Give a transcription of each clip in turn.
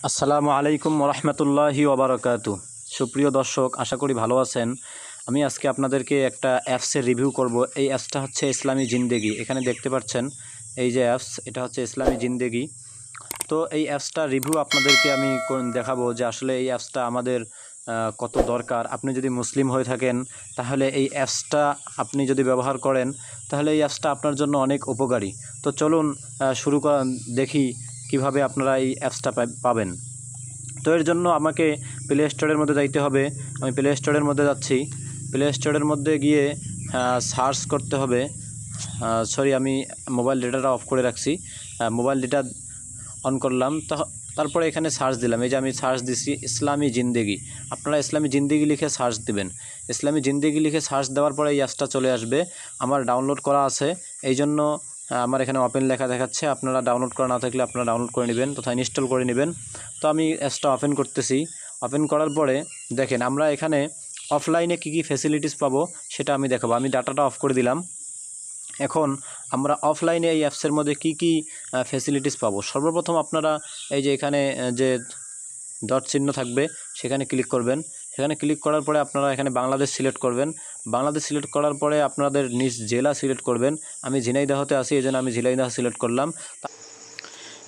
আসসালামু আলাইকুম ওরহমতুল্লাহি ওবরাকাতু। সুপ্রিয় দর্শক, আশা করি ভালো আছেন। আমি আজকে আপনাদেরকে একটা অ্যাপসের রিভিউ করব। এই অ্যাপসটা হচ্ছে ইসলামী জিন্দেগি। এখানে দেখতে পাচ্ছেন এই যে অ্যাপস, এটা হচ্ছে ইসলামী জিন্দেগি। তো এই অ্যাপসটা রিভিউ আপনাদেরকে আমি দেখাবো যে আসলে এই অ্যাপসটা আমাদের কত দরকার। আপনি যদি মুসলিম হয়ে থাকেন তাহলে এই অ্যাপসটা আপনি যদি ব্যবহার করেন তাহলে এই অ্যাপসটা আপনার জন্য অনেক উপকারী। তো চলুন শুরু দেখি কিভাবে আপনারা এই অ্যাপসটা পাবেন। তো এর জন্য আমাকে প্লে স্টোরের মধ্যে যাইতে হবে। আমি প্লে স্টোরের মধ্যে যাচ্ছি। প্লে স্টোরের মধ্যে গিয়ে সার্চ করতে হবে। সরি, আমি মোবাইল ডেটাটা অফ করে রাখছি। মোবাইল ডেটা অন করলাম, তারপরে এখানে সার্চ দিলাম। এই যে আমি সার্চ দিছি ইসলামী জিন্দেগি। আপনারা ইসলামী জিন্দেগি লিখে সার্চ দিবেন। ইসলামী জিন্দেগি লিখে সার্চ দেওয়ার পরে এই অ্যাপসটা চলে আসবে। আমার ডাউনলোড করা আছে, এই জন্য আমার এখানে ওপেন লেখা দেখাচ্ছে। আপনারা ডাউনলোড করা না থাকলে আপনারা ডাউনলোড করে নেবেন তথা ইনস্টল করে নেবেন। তো আমি অ্যাপসটা ওপেন করতেছি। ওপেন করার পরে দেখেন আমরা এখানে অফলাইনে কী কী ফ্যাসিলিটিস পাবো সেটা আমি দেখাবো। আমি ডাটাটা অফ করে দিলাম। এখন আমরা অফলাইনে এই অ্যাপসের মধ্যে কি কি ফ্যাসিলিটিস পাবো। সর্বপ্রথম আপনারা এই যে এখানে যে ডট চিহ্ন থাকবে সেখানে ক্লিক করবেন। সেখানে ক্লিক করার পরে আপনারা এখানে বাংলাদেশ সিলেক্ট করবেন। বাংলাদেশ সিলেক্ট করার পরে আপনাদের নিজ জেলা সিলেক্ট করবেন। আমি ঝিনাইদহতে আছি, এই জন্য আমি ঝিনাইদহ সিলেক্ট করলাম।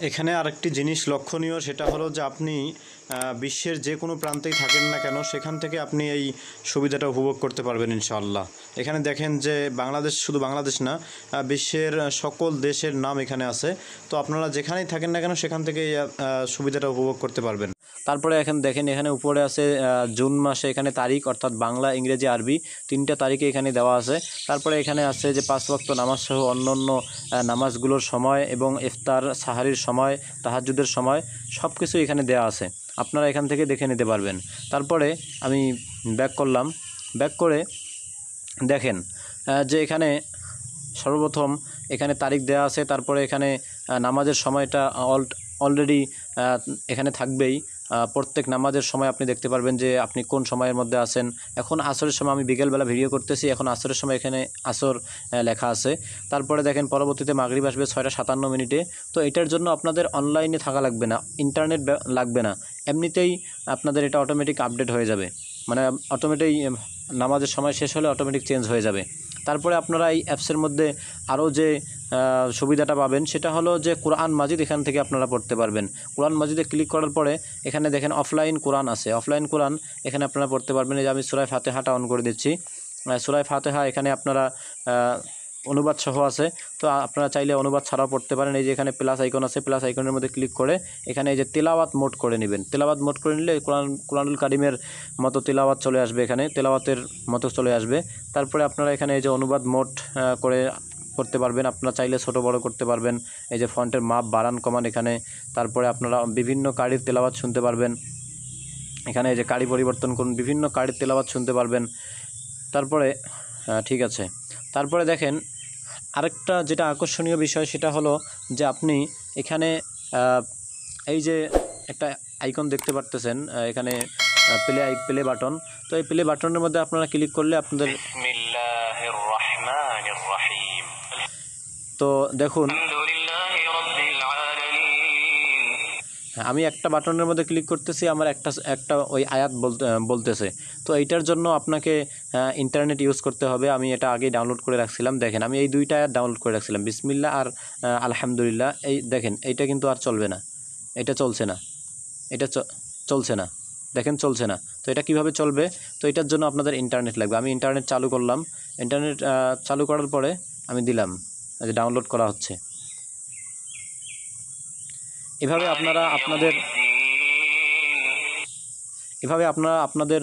এখানে আরেকটি জিনিস লক্ষণীয়, সেটা হলো যে আপনি বিশ্বের যে কোনো প্রান্তেই থাকেন না কেন সেখান থেকে আপনি এই সুবিধাটা উপভোগ করতে পারবেন ইনশাআল্লাহ। এখানে দেখেন যে বাংলাদেশ, শুধু বাংলাদেশ না, বিশ্বের সকল দেশের নাম এখানে আছে। তো আপনারা যেখানেই থাকেন না কেন সেখান থেকে এই সুবিধাটা উপভোগ করতে পারবেন। তারপরে এখন দেখেন এখানে উপরে আছে জুন মাসে এখানে তারিখ, অর্থাৎ বাংলা, ইংরেজি, আরবি তিনটা তারিখে এখানে দেওয়া আছে। তারপরে এখানে আছে যে 5 ওয়াক্ত নামাজ সহ অন্যান্য নামাজগুলোর সময় এবং ইফতার, সাহারির সময়, তাহাজ্জুদের সময় সব কিছু এখানে দেওয়া আছে। আপনারা এখান থেকে দেখে নিতে পারবেন। তারপরে আমি ব্যাক করলাম। ব্যাক করে দেখেন যে এখানে সর্বপ্রথম এখানে তারিখ দেওয়া আছে। তারপরে এখানে নামাজের সময়টা অলরেডি এখানে থাকবেই। প্রত্যেক নামাজের সময় আপনি দেখতে পারবেন যে আপনি কোন সময়ের মধ্যে আছেন। এখন আসরের সময়, আমি বিকেলবেলা ভিডিও করতেছি, এখন আসরের সময় এখানে আসর লেখা আছে। তারপরে দেখেন পরবর্তীতে মাগরিব আসবে 6:57। তো এটার জন্য আপনাদের অনলাইনে থাকা লাগবে না, ইন্টারনেট লাগবে না, এমনিতেই আপনাদের এটা অটোমেটিক আপডেট হয়ে যাবে। মানে অটোমেটিক নামাজের সময় শেষ হলে অটোমেটিক চেঞ্জ হয়ে যাবে। তারপরে আপনারা এই অ্যাপসের মধ্যে আরও যে সুবিধাটা পাবেন সেটা হলো যে কোরআন মাজিদ এখান থেকে আপনারা পড়তে পারবেন। কোরআন মাজিদে ক্লিক করার পরে এখানে দেখেন অফলাইন কোরআন আছে। অফলাইন কোরআন এখানে আপনারা পড়তে পারবেন। এই যে আমি সূরা ফাতিহাটা অন করে দিচ্ছি। সূরা ফাতিহা এখানে আপনারা অনুবাদ সহ আছে। তো আপনারা চাইলে অনুবাদ ছাড়াও পড়তে পারেন। এই যে এখানে প্লাস আইকন আছে, প্লাস আইকনের মধ্যে ক্লিক করে এখানে এই যে তেলাওয়াত মোড করে নেবেন। তেলাওয়াত মোড করে নিলে কোরআনুল কারিমের মতো তেলাওয়াত চলে আসবে, এখানে তেলাওয়াতের মতো চলে আসবে। তারপরে আপনারা এখানে এই যে অনুবাদ মোড করে করতে পারবেন। আপনারা চাইলে ছোট বড় করতে পারবেন। এই যে ফন্টের মাপ বাড়ান কমান এখানে। তারপরে আপনারা বিভিন্ন কারির তেলাওয়াত শুনতে পারবেন। এখানে এই যে কারি পরিবর্তন করুন, বিভিন্ন কারির তেলাওয়াত শুনতে পারবেন। তারপরে ঠিক আছে। তারপরে দেখেন আরেকটা যেটা আকর্ষণীয় বিষয় সেটা হলো যে আপনি এখানে এই যে একটা আইকন দেখতে পারতেছেন, এখানে প্লে বাটন। তো এই প্লে বাটনের মধ্যে আপনারা ক্লিক করলে আপনাদের বিসমিল্লাহির রহমানির রহিম। তো দেখুন আমি একটা বাটনের মধ্যে ক্লিক করতেছি, আমার একটা ওই আয়াত বলতেছে। তো এইটার জন্য আপনাকে ইন্টারনেট ইউজ করতে হবে। আমি এটা আগেই ডাউনলোড করে রাখছিলাম। দেখেন আমি এই দুইটা আয়াত ডাউনলোড করে রাখছিলাম, বিসমিল্লাহ আর আলহামদুলিল্লাহ। এই দেখেন এইটা কিন্তু আর চলবে না, এটা চলছে না, এটা চলছে না, দেখেন চলছে না। তো এটা কিভাবে চলবে? তো এটার জন্য আপনাদের ইন্টারনেট লাগবে। আমি ইন্টারনেট চালু করলাম। ইন্টারনেট চালু করার পরে আমি দিলাম যে ডাউনলোড করা হচ্ছে। এভাবে আপনারা আপনাদের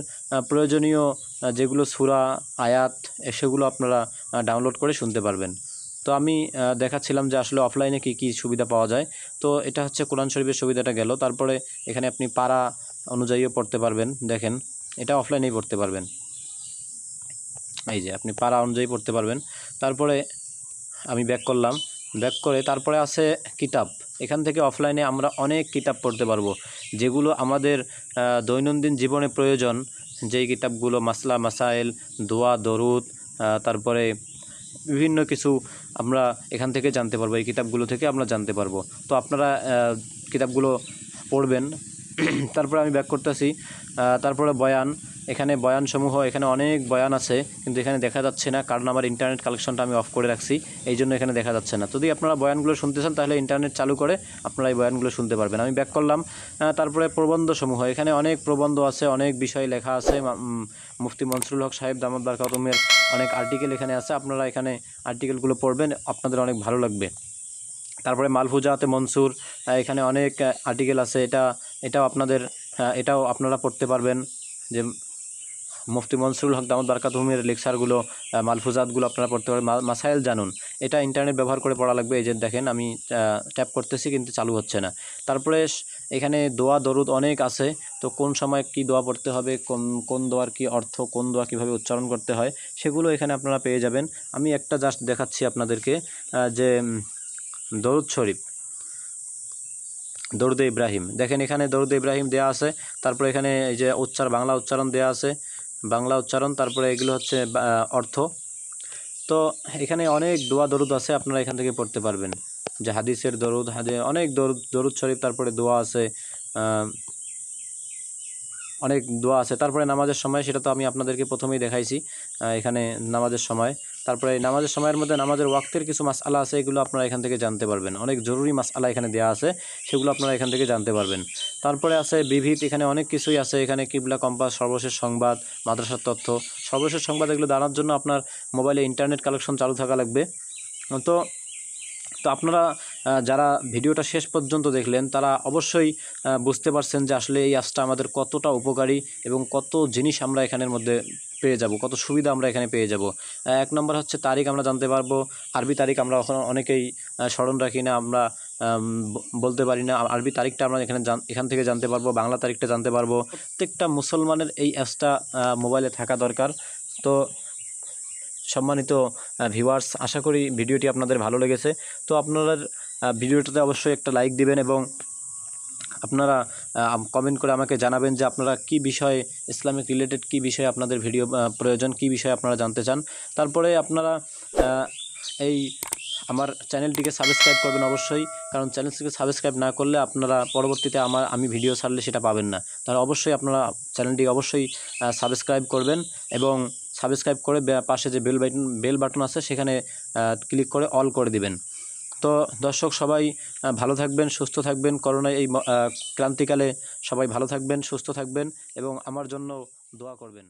প্রয়োজনীয় যেগুলো সূরা, আয়াত সেগুলো আপনারা ডাউনলোড করে শুনতে পারবেন। তো আমি দেখাচ্ছিলাম যে আসলে অফলাইনে কি কি সুবিধা পাওয়া যায়। তো এটা হচ্ছে কোরআন শরীফের সুবিধাটা গেল। তারপরে এখানে আপনি পারা অনুযায়ীও পড়তে পারবেন। দেখেন এটা অফলাইনেই পড়তে পারবেন। এই যে আপনি পারা অনুযায়ী পড়তে পারবেন। তারপরে আমি ব্যাক করলাম। ব্যাক করে তারপরে আছে কিতাব। এখান থেকে অফলাইনে আমরা অনেক কিতাব পড়তে পারবো, যেগুলো আমাদের দৈনন্দিন জীবনে প্রয়োজন। যেই কিতাবগুলো মাসলা মাসাইল, দোয়া, দরুদ, তারপরে বিভিন্ন কিছু আমরা এখান থেকে জানতে পারবো। এই কিতাবগুলো থেকে আমরা জানতে পারবো। তো আপনারা কিতাবগুলো পড়বেন। তারপরে আমি ব্যাক করতেছি। তারপরে বয়ান, এখানে বয়ানসমূহ, এখানে অনেক বয়ান আছে কিন্তু এখানে দেখা যাচ্ছে না, কারণ আমার ইন্টারনেট কালেকশনটা আমি অফ করে রাখছি, এই জন্য এখানে দেখা যাচ্ছে না। যদি আপনারা বয়ানগুলো শুনতে চান তাহলে ইন্টারনেট চালু করে আপনারা এই বয়ানগুলো শুনতে পারবেন। আমি ব্যাক করলাম। তারপরে প্রবন্ধসমূহ, এখানে অনেক প্রবন্ধ আছে, অনেক বিষয় লেখা আছে। মুফতি মনসুরুল হক সাহেব দামাত বারকাতুহুমের অনেক আর্টিকেল এখানে আছে, আপনারা এখানে আর্টিকেলগুলো পড়বেন, আপনাদের অনেক ভালো লাগবে। তারপরে মালফুজাতে মনসুর, এখানে অনেক আর্টিকেল আছে, এটাও আপনারা পড়তে পারবেন। যে মুফতি মনসুরুল হক দামাত বারকাতুহুমের লেকচারগুলো, মালফুজাতগুলো আপনারা পড়তে পারবেন। মাসাইল জানুন, এটা ইন্টারনেট ব্যবহার করে পড়া লাগবে। এই যে দেখেন আমি ট্যাপ করতেছি কিন্তু চালু হচ্ছে না। তারপরে এখানে দোয়া দরুদ অনেক আছে, তো কোন সময় কি দোয়া পড়তে হবে, কোন দোয়ার কি অর্থ, কোন দোয়া কীভাবে উচ্চারণ করতে হয়, সেগুলো এখানে আপনারা পেয়ে যাবেন। আমি একটা জাস্ট দেখাচ্ছি আপনাদেরকে, যে দরুদ শরীফ, দরুদ ইব্রাহিম, দেখেন এখানে দরুদ ইব্রাহিম দেয়া আছে। তারপরে এখানে এই যে বাংলা উচ্চারণ দেয়া আছে, বাংলা উচ্চারণ, তারপরে এগুলো হচ্ছে অর্থ। তো এখানে অনেক দোয়া দরুদ আছে, আপনারা এখান থেকে পড়তে পারবেন। যে হাদিসের দরুদ, অনেক দরুদ শরীফ, তারপরে দোয়া আছে, অনেক দোয়া আছে। তারপরে নামাজের সময়, সেটা তো আমি আপনাদেরকে প্রথমেই দেখাইছি, এখানে নামাজের সময়। তারপরে নামাজের সময়ের মধ্যে নামাজের ওয়াক্তের কিছু মাসআলা আছে, এগুলো আপনারা এখান থেকে জানতে পারবেন। অনেক জরুরি মাসআলা এখানে দেওয়া আছে, সেগুলো আপনারা এখান থেকে জানতে পারবেন। তারপরে আছে বিবিধ, এখানে অনেক কিছুই আছে। এখানে কিবলা কম্পাস, সর্বশেষ সংবাদ, মাদ্রাসার তথ্য, সর্বশেষ সংবাদ, এগুলো জানার জন্য আপনার মোবাইলে ইন্টারনেট কানেকশন চালু থাকা লাগবে। তো আপনারা যারা ভিডিওটা শেষ পর্যন্ত দেখলেন তারা অবশ্যই বুঝতে পারছেন যে আসলে এই অ্যাপসটা আমাদের কতটা উপকারী এবং কত জিনিস আমরা এখানের মধ্যে পেয়ে যাব, কত সুবিধা আমরা এখানে পেয়ে যাব। এক নম্বর হচ্ছে তারিখ আমরা জানতে পারবো। আরবি তারিখ আমরা অনেকেই স্মরণ রাখি না, আমরা বলতে পারি না। আরবি তারিখটা আমরা এখান থেকে জানতে পারবো, বাংলা তারিখটা জানতে পারবো। প্রত্যেকটা মুসলমানের এই অ্যাপসটা মোবাইলে থাকা দরকার। তো সম্মানিত ভিউয়ার্স, আশা করি ভিডিওটি আপনাদের ভালো লেগেছে। তো আপনারা ভিডিওটাতে অবশ্যই একটা লাইক দিবেন এবং আপনারা কমেন্ট করে আমাকে জানাবেন যে আপনারা কি বিষয়ে, ইসলামিক রিলেটেড কি বিষয়ে আপনাদের ভিডিও প্রয়োজন, কি বিষয়ে আপনারা জানতে চান। তারপরে আপনারা এই আমার চ্যানেলটিকে সাবস্ক্রাইব করবেন অবশ্যই, কারণ চ্যানেলটিকে সাবস্ক্রাইব না করলে আপনারা পরবর্তীতে আমি ভিডিও ছাড়লে সেটা পাবেন না। তাহলে অবশ্যই আপনারা চ্যানেলটিকে অবশ্যই সাবস্ক্রাইব করবেন এবং সাবস্ক্রাইব করে পাশে যে বেল বাটন আছে সেখানে ক্লিক করে অল করে দিবেন। তো দর্শক সবাই ভালো থাকবেন, সুস্থ থাকবেন। করোনা এই ক্রান্তিকালে সবাই ভালো থাকবেন, সুস্থ থাকবেন এবং আমার জন্য দোয়া করবেন।